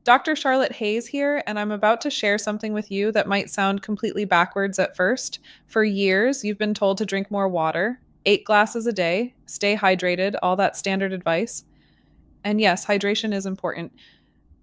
Dr. Charlotte Hayes here, and I'm about to share something with you that might sound completely backwards at first. For years, you've been told to drink more water, 8 glasses a day, stay hydrated, all that standard advice. And yes, hydration is important.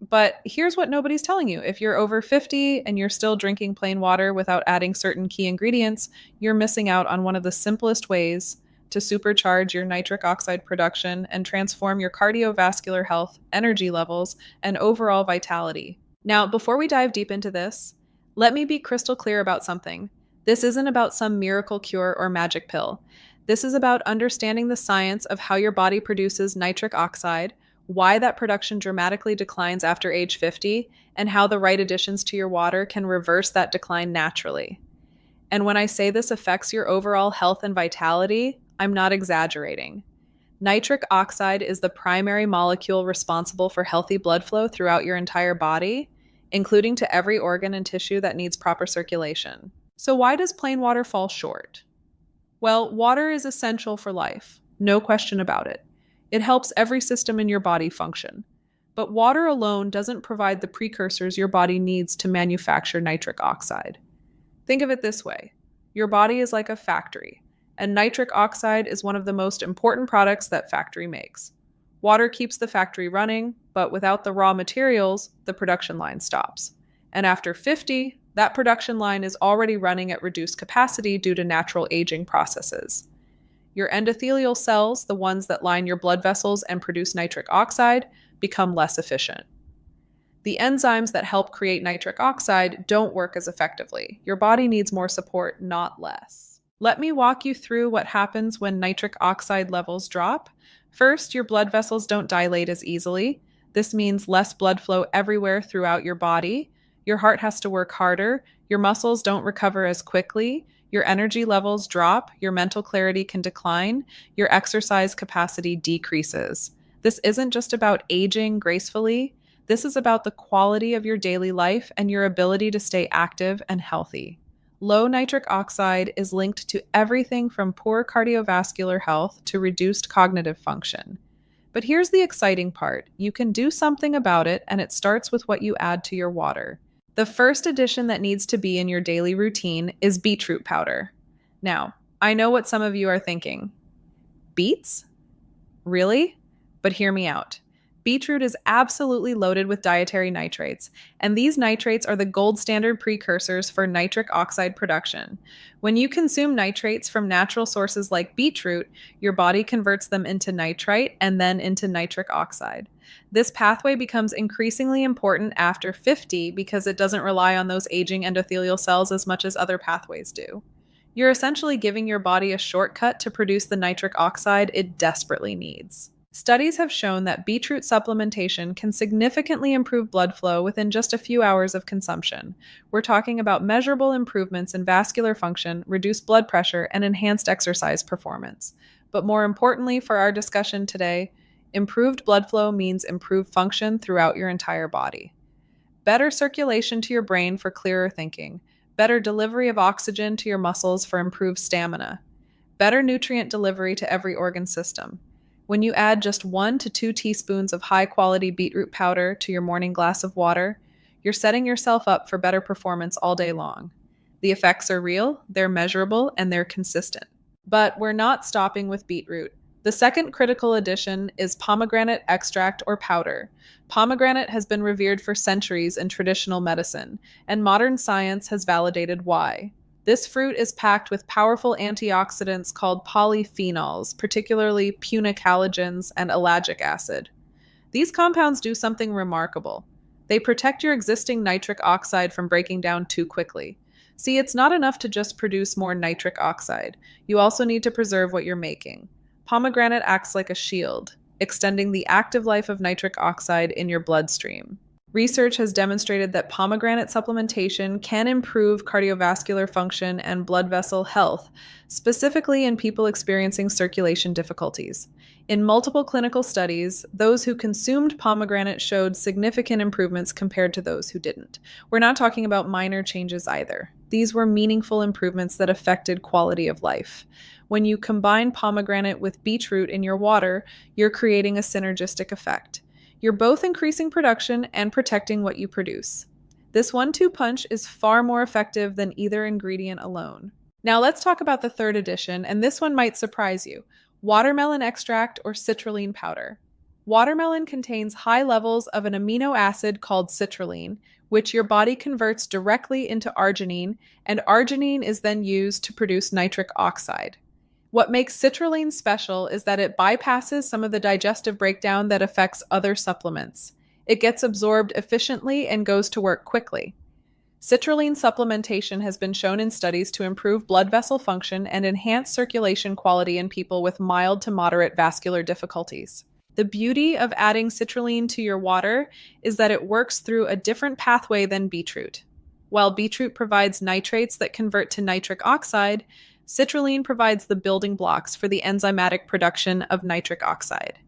But here's what nobody's telling you. If you're over 50 and you're still drinking plain water without adding certain key ingredients, you're missing out on one of the simplest ways to supercharge your nitric oxide production and transform your cardiovascular health, energy levels, and overall vitality. Now, before we dive deep into this, let me be crystal clear about something. This isn't about some miracle cure or magic pill. This is about understanding the science of how your body produces nitric oxide, why that production dramatically declines after age 50, and how the right additions to your water can reverse that decline naturally. And when I say this affects your overall health and vitality, I'm not exaggerating. Nitric oxide is the primary molecule responsible for healthy blood flow throughout your entire body, including to every organ and tissue that needs proper circulation. So why does plain water fall short? Well, water is essential for life, no question about it. It helps every system in your body function. But water alone doesn't provide the precursors your body needs to manufacture nitric oxide. Think of it this way. Your body is like a factory, and nitric oxide is one of the most important products that factory makes. Water keeps the factory running, but without the raw materials, the production line stops. And after 50, that production line is already running at reduced capacity due to natural aging processes. Your endothelial cells, the ones that line your blood vessels and produce nitric oxide, become less efficient. The enzymes that help create nitric oxide don't work as effectively. Your body needs more support, not less. Let me walk you through what happens when nitric oxide levels drop. First, your blood vessels don't dilate as easily. This means less blood flow everywhere throughout your body. Your heart has to work harder. Your muscles don't recover as quickly. Your energy levels drop. Your mental clarity can decline. Your exercise capacity decreases. This isn't just about aging gracefully. This is about the quality of your daily life and your ability to stay active and healthy. Low nitric oxide is linked to everything from poor cardiovascular health to reduced cognitive function. But here's the exciting part. You can do something about it, and it starts with what you add to your water. The first addition that needs to be in your daily routine is beetroot powder. Now, I know what some of you are thinking. Beets? Really? But hear me out. Beetroot is absolutely loaded with dietary nitrates, and these nitrates are the gold standard precursors for nitric oxide production. When you consume nitrates from natural sources like beetroot, your body converts them into nitrite and then into nitric oxide. This pathway becomes increasingly important after 50 because it doesn't rely on those aging endothelial cells as much as other pathways do. You're essentially giving your body a shortcut to produce the nitric oxide it desperately needs. Studies have shown that beetroot supplementation can significantly improve blood flow within just a few hours of consumption. We're talking about measurable improvements in vascular function, reduced blood pressure, and enhanced exercise performance. But more importantly for our discussion today, improved blood flow means improved function throughout your entire body. Better circulation to your brain for clearer thinking. Better delivery of oxygen to your muscles for improved stamina. Better nutrient delivery to every organ system. When you add just 1 to 2 teaspoons of high-quality beetroot powder to your morning glass of water, you're setting yourself up for better performance all day long. The effects are real, they're measurable, and they're consistent. But we're not stopping with beetroot. The second critical addition is pomegranate extract or powder. Pomegranate has been revered for centuries in traditional medicine, and modern science has validated why. This fruit is packed with powerful antioxidants called polyphenols, particularly punicalagins and ellagic acid. These compounds do something remarkable. They protect your existing nitric oxide from breaking down too quickly. See, it's not enough to just produce more nitric oxide. You also need to preserve what you're making. Pomegranate acts like a shield, extending the active life of nitric oxide in your bloodstream. Research has demonstrated that pomegranate supplementation can improve cardiovascular function and blood vessel health, specifically in people experiencing circulation difficulties. In multiple clinical studies, those who consumed pomegranate showed significant improvements compared to those who didn't. We're not talking about minor changes either. These were meaningful improvements that affected quality of life. When you combine pomegranate with beetroot in your water, you're creating a synergistic effect. You're both increasing production and protecting what you produce. This 1-2 punch is far more effective than either ingredient alone. Now let's talk about the third addition, and this one might surprise you: watermelon extract or citrulline powder. Watermelon contains high levels of an amino acid called citrulline, which your body converts directly into arginine, and arginine is then used to produce nitric oxide. What makes citrulline special is that it bypasses some of the digestive breakdown that affects other supplements. It gets absorbed efficiently and goes to work quickly. Citrulline supplementation has been shown in studies to improve blood vessel function and enhance circulation quality in people with mild to moderate vascular difficulties. The beauty of adding citrulline to your water is that it works through a different pathway than beetroot. While beetroot provides nitrates that convert to nitric oxide, citrulline provides the building blocks for the enzymatic production of nitric oxide.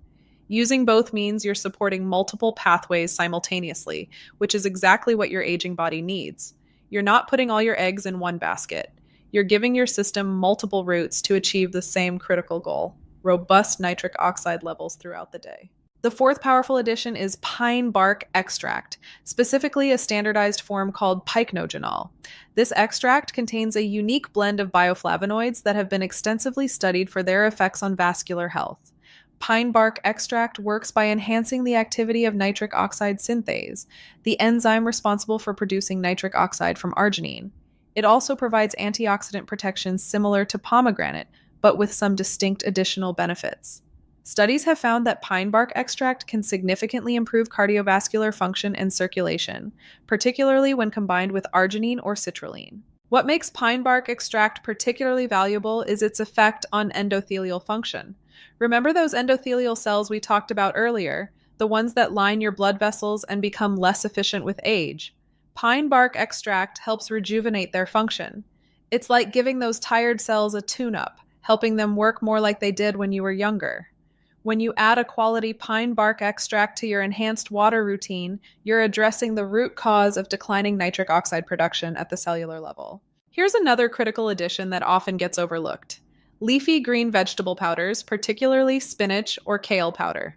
Using both means you're supporting multiple pathways simultaneously, which is exactly what your aging body needs. You're not putting all your eggs in one basket. You're giving your system multiple routes to achieve the same critical goal: robust nitric oxide levels throughout the day. The fourth powerful addition is pine bark extract, specifically a standardized form called pycnogenol. This extract contains a unique blend of bioflavonoids that have been extensively studied for their effects on vascular health. Pine bark extract works by enhancing the activity of nitric oxide synthase, the enzyme responsible for producing nitric oxide from arginine. It also provides antioxidant protection similar to pomegranate, but with some distinct additional benefits. Studies have found that pine bark extract can significantly improve cardiovascular function and circulation, particularly when combined with arginine or citrulline. What makes pine bark extract particularly valuable is its effect on endothelial function. Remember those endothelial cells we talked about earlier, the ones that line your blood vessels and become less efficient with age? Pine bark extract helps rejuvenate their function. It's like giving those tired cells a tune-up, helping them work more like they did when you were younger. When you add a quality pine bark extract to your enhanced water routine, you're addressing the root cause of declining nitric oxide production at the cellular level. Here's another critical addition that often gets overlooked: leafy green vegetable powders, particularly spinach or kale powder.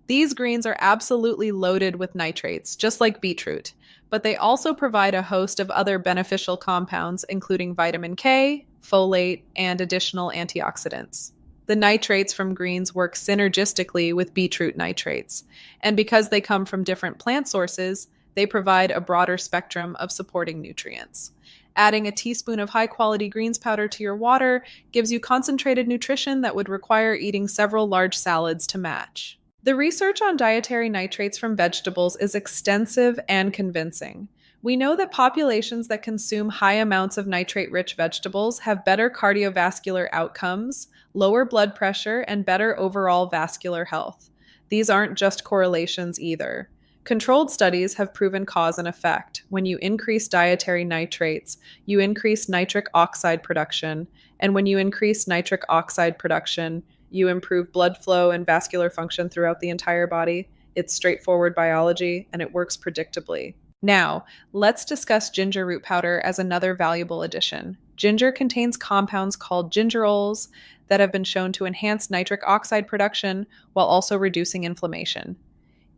These greens are absolutely loaded with nitrates, just like beetroot, but they also provide a host of other beneficial compounds, including vitamin K, folate, and additional antioxidants. The nitrates from greens work synergistically with beetroot nitrates, and because they come from different plant sources, they provide a broader spectrum of supporting nutrients. Adding a teaspoon of high-quality greens powder to your water gives you concentrated nutrition that would require eating several large salads to match. The research on dietary nitrates from vegetables is extensive and convincing. We know that populations that consume high amounts of nitrate-rich vegetables have better cardiovascular outcomes, lower blood pressure, and better overall vascular health. These aren't just correlations either. Controlled studies have proven cause and effect. When you increase dietary nitrates, you increase nitric oxide production, and when you increase nitric oxide production, you improve blood flow and vascular function throughout the entire body. It's straightforward biology, and it works predictably. Now, let's discuss ginger root powder as another valuable addition. Ginger contains compounds called gingerols that have been shown to enhance nitric oxide production while also reducing inflammation.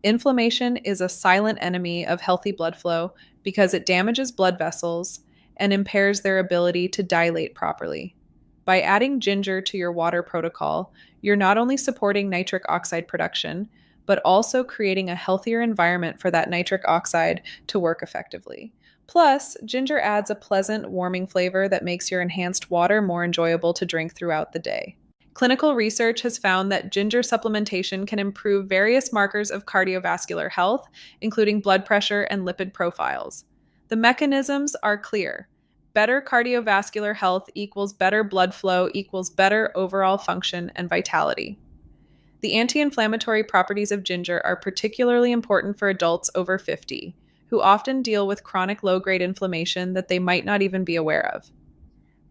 Inflammation is a silent enemy of healthy blood flow because it damages blood vessels and impairs their ability to dilate properly. By adding ginger to your water protocol, you're not only supporting nitric oxide production, but also creating a healthier environment for that nitric oxide to work effectively. Plus, ginger adds a pleasant, warming flavor that makes your enhanced water more enjoyable to drink throughout the day. Clinical research has found that ginger supplementation can improve various markers of cardiovascular health, including blood pressure and lipid profiles. The mechanisms are clear. Better cardiovascular health equals better blood flow equals better overall function and vitality. The anti-inflammatory properties of ginger are particularly important for adults over 50, who often deal with chronic low-grade inflammation that they might not even be aware of.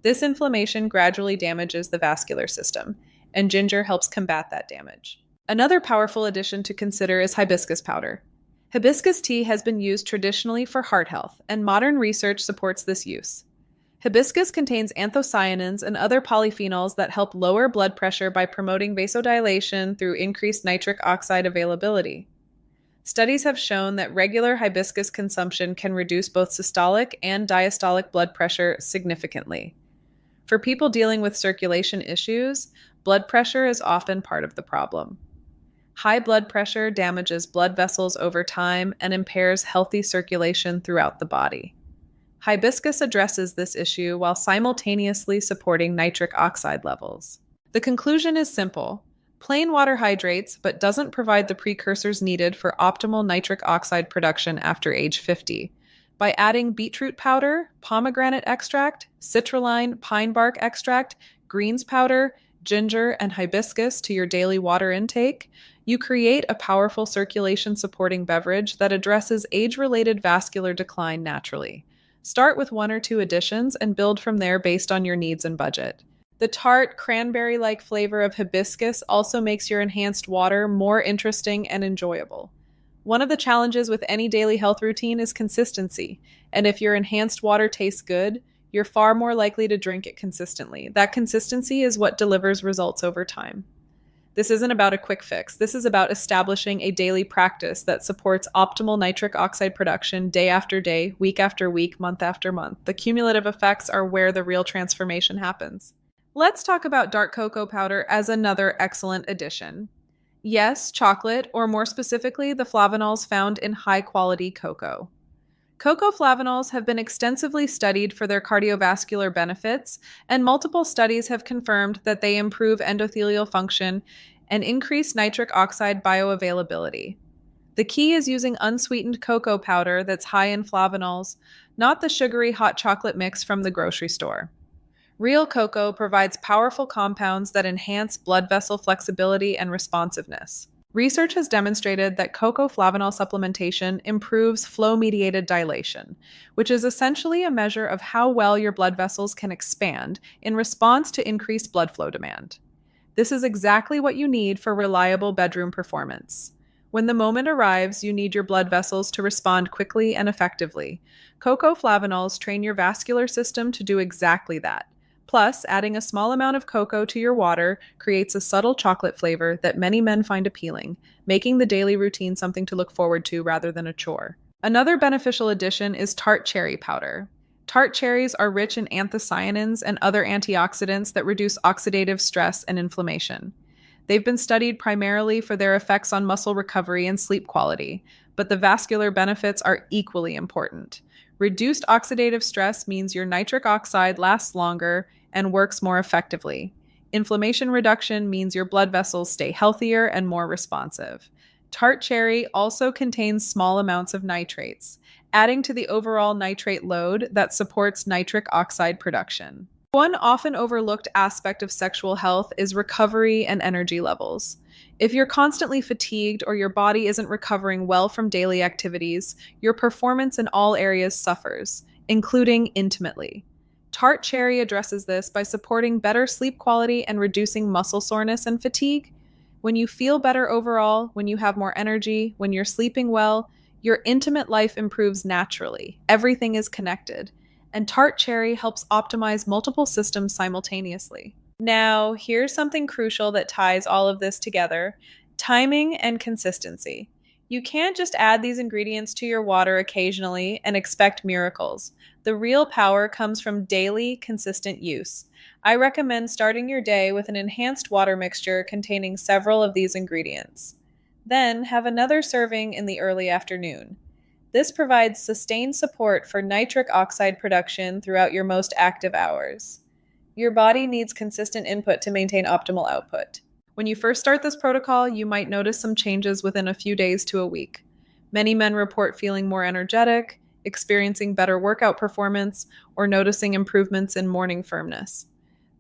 This inflammation gradually damages the vascular system, and ginger helps combat that damage. Another powerful addition to consider is hibiscus powder. Hibiscus tea has been used traditionally for heart health, and modern research supports this use. Hibiscus contains anthocyanins and other polyphenols that help lower blood pressure by promoting vasodilation through increased nitric oxide availability. Studies have shown that regular hibiscus consumption can reduce both systolic and diastolic blood pressure significantly. For people dealing with circulation issues, blood pressure is often part of the problem. High blood pressure damages blood vessels over time and impairs healthy circulation throughout the body. Hibiscus addresses this issue while simultaneously supporting nitric oxide levels. The conclusion is simple. Plain water hydrates, but doesn't provide the precursors needed for optimal nitric oxide production after age 50. By adding beetroot powder, pomegranate extract, citrulline, pine bark extract, greens powder, ginger, and hibiscus to your daily water intake, you create a powerful circulation supporting beverage that addresses age-related vascular decline naturally. Start with 1 or 2 additions and build from there based on your needs and budget. The tart, cranberry-like flavor of hibiscus also makes your enhanced water more interesting and enjoyable. One of the challenges with any daily health routine is consistency, and if your enhanced water tastes good, you're far more likely to drink it consistently. That consistency is what delivers results over time. This isn't about a quick fix. This is about establishing a daily practice that supports optimal nitric oxide production day after day, week after week, month after month. The cumulative effects are where the real transformation happens. Let's talk about dark cocoa powder as another excellent addition. Yes, chocolate, or more specifically, the flavanols found in high-quality cocoa. Cocoa flavanols have been extensively studied for their cardiovascular benefits, and multiple studies have confirmed that they improve endothelial function and increase nitric oxide bioavailability. The key is using unsweetened cocoa powder that's high in flavanols, not the sugary hot chocolate mix from the grocery store. Real cocoa provides powerful compounds that enhance blood vessel flexibility and responsiveness. Research has demonstrated that cocoa flavanol supplementation improves flow-mediated dilation, which is essentially a measure of how well your blood vessels can expand in response to increased blood flow demand. This is exactly what you need for reliable bedroom performance. When the moment arrives, you need your blood vessels to respond quickly and effectively. Cocoa flavanols train your vascular system to do exactly that. Plus, adding a small amount of cocoa to your water creates a subtle chocolate flavor that many men find appealing, making the daily routine something to look forward to rather than a chore. Another beneficial addition is tart cherry powder. Tart cherries are rich in anthocyanins and other antioxidants that reduce oxidative stress and inflammation. They've been studied primarily for their effects on muscle recovery and sleep quality, but the vascular benefits are equally important. Reduced oxidative stress means your nitric oxide lasts longer and works more effectively. Inflammation reduction means your blood vessels stay healthier and more responsive. Tart cherry also contains small amounts of nitrates, adding to the overall nitrate load that supports nitric oxide production. One often overlooked aspect of sexual health is recovery and energy levels. If you're constantly fatigued or your body isn't recovering well from daily activities, your performance in all areas suffers, including intimately. Tart cherry addresses this by supporting better sleep quality and reducing muscle soreness and fatigue. When you feel better overall, when you have more energy, when you're sleeping well, your intimate life improves naturally. Everything is connected. And tart cherry helps optimize multiple systems simultaneously. Now, here's something crucial that ties all of this together: timing and consistency. You can't just add these ingredients to your water occasionally and expect miracles. The real power comes from daily, consistent use. I recommend starting your day with an enhanced water mixture containing several of these ingredients. Then have another serving in the early afternoon. This provides sustained support for nitric oxide production throughout your most active hours. Your body needs consistent input to maintain optimal output. When you first start this protocol, you might notice some changes within a few days to a week. Many men report feeling more energetic, experiencing better workout performance, or noticing improvements in morning firmness.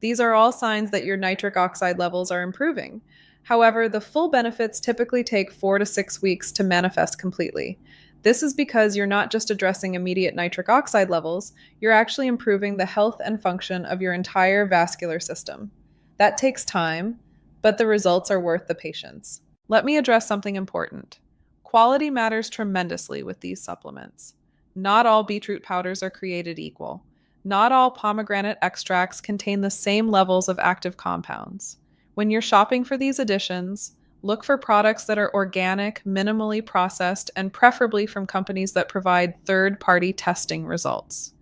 These are all signs that your nitric oxide levels are improving. However, the full benefits typically take 4 to 6 weeks to manifest completely. This is because you're not just addressing immediate nitric oxide levels, you're actually improving the health and function of your entire vascular system. That takes time, but the results are worth the patience. Let me address something important. Quality matters tremendously with these supplements. Not all beetroot powders are created equal. Not all pomegranate extracts contain the same levels of active compounds. When you're shopping for these additions, look for products that are organic, minimally processed, and preferably from companies that provide third-party testing results.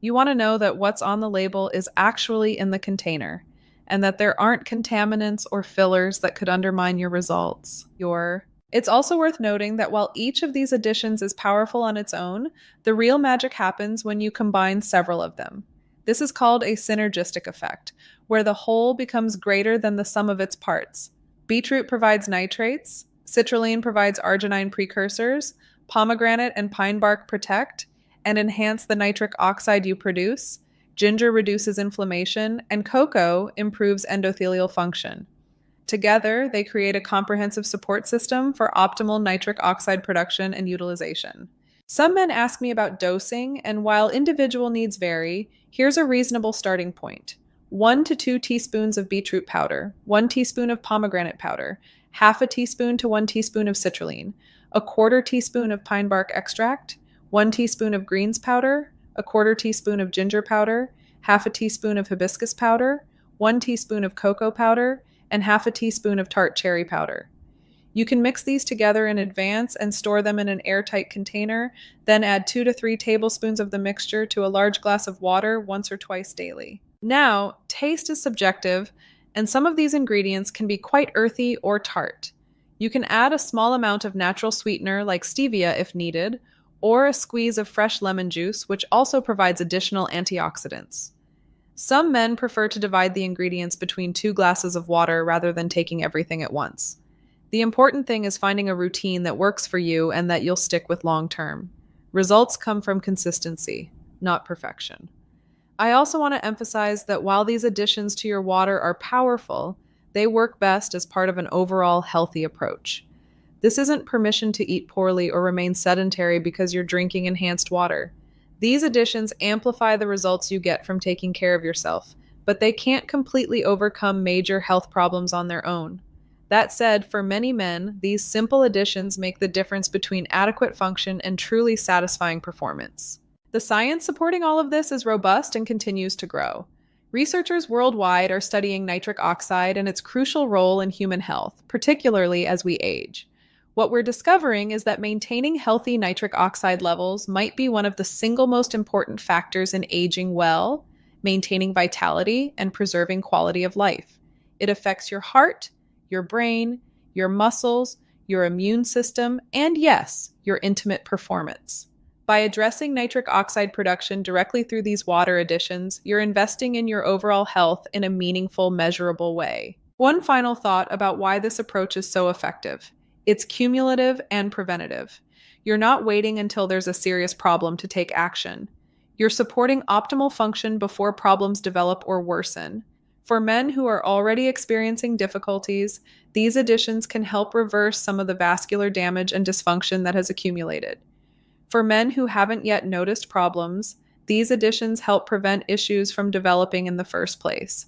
You want to know that what's on the label is actually in the container, and that there aren't contaminants or fillers that could undermine your results. It's also worth noting that while each of these additions is powerful on its own, the real magic happens when you combine several of them. This is called a synergistic effect, where the whole becomes greater than the sum of its parts. Beetroot provides nitrates, citrulline provides arginine precursors, pomegranate and pine bark protect and enhance the nitric oxide you produce, ginger reduces inflammation, and cocoa improves endothelial function. Together, they create a comprehensive support system for optimal nitric oxide production and utilization. Some men ask me about dosing, and while individual needs vary, here's a reasonable starting point. 1 to 2 teaspoons of beetroot powder, 1 teaspoon of pomegranate powder, half a teaspoon to 1 teaspoon of citrulline, a quarter teaspoon of pine bark extract, 1 teaspoon of greens powder, a quarter teaspoon of ginger powder, half a teaspoon of hibiscus powder, 1 teaspoon of cocoa powder, and half a teaspoon of tart cherry powder. You can mix these together in advance and store them in an airtight container, then add 2 to 3 tablespoons of the mixture to a large glass of water once or twice daily. Now, taste is subjective, and some of these ingredients can be quite earthy or tart. You can add a small amount of natural sweetener like stevia if needed, or a squeeze of fresh lemon juice, which also provides additional antioxidants. Some men prefer to divide the ingredients between 2 glasses of water rather than taking everything at once. The important thing is finding a routine that works for you and that you'll stick with long term. Results come from consistency, not perfection. I also want to emphasize that while these additions to your water are powerful, they work best as part of an overall healthy approach. This isn't permission to eat poorly or remain sedentary because you're drinking enhanced water. These additions amplify the results you get from taking care of yourself, but they can't completely overcome major health problems on their own. That said, for many men, these simple additions make the difference between adequate function and truly satisfying performance. The science supporting all of this is robust and continues to grow. Researchers worldwide are studying nitric oxide and its crucial role in human health, particularly as we age. What we're discovering is that maintaining healthy nitric oxide levels might be one of the single most important factors in aging well, maintaining vitality, and preserving quality of life. It affects your heart, your brain, your muscles, your immune system, and yes, your intimate performance. By addressing nitric oxide production directly through these water additions, you're investing in your overall health in a meaningful, measurable way. One final thought about why this approach is so effective. It's cumulative and preventative. You're not waiting until there's a serious problem to take action. You're supporting optimal function before problems develop or worsen. For men who are already experiencing difficulties, these additions can help reverse some of the vascular damage and dysfunction that has accumulated. For men who haven't yet noticed problems, these additions help prevent issues from developing in the first place.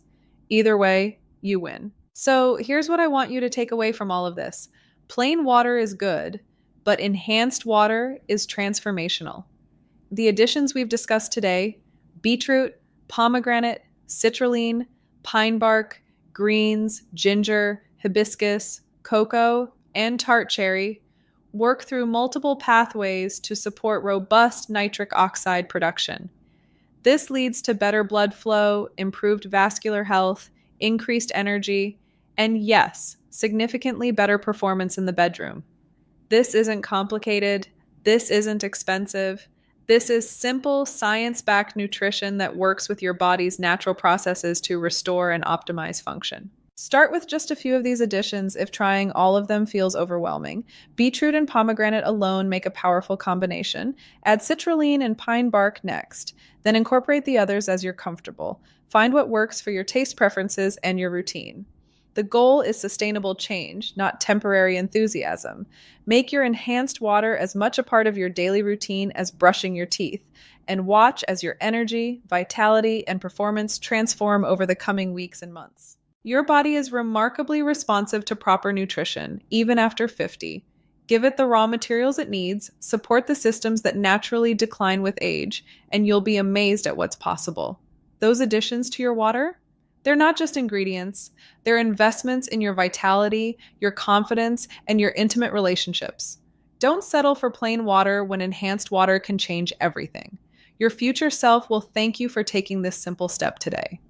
Either way, you win. So here's what I want you to take away from all of this. Plain water is good, but enhanced water is transformational. The additions we've discussed today, beetroot, pomegranate, citrulline, pine bark, greens, ginger, hibiscus, cocoa, and tart cherry, work through multiple pathways to support robust nitric oxide production. This leads to better blood flow, improved vascular health, increased energy, and yes, significantly better performance in the bedroom. This isn't complicated. This isn't expensive. This is simple, science-backed nutrition that works with your body's natural processes to restore and optimize function. Start with just a few of these additions if trying all of them feels overwhelming. Beetroot and pomegranate alone make a powerful combination. Add citrulline and pine bark next. Then incorporate the others as you're comfortable. Find what works for your taste preferences and your routine. The goal is sustainable change, not temporary enthusiasm. Make your enhanced water as much a part of your daily routine as brushing your teeth, and watch as your energy, vitality, and performance transform over the coming weeks and months. Your body is remarkably responsive to proper nutrition, even after 50. Give it the raw materials it needs, support the systems that naturally decline with age, and you'll be amazed at what's possible. Those additions to your water? They're not just ingredients, they're investments in your vitality, your confidence, and your intimate relationships. Don't settle for plain water when enhanced water can change everything. Your future self will thank you for taking this simple step today.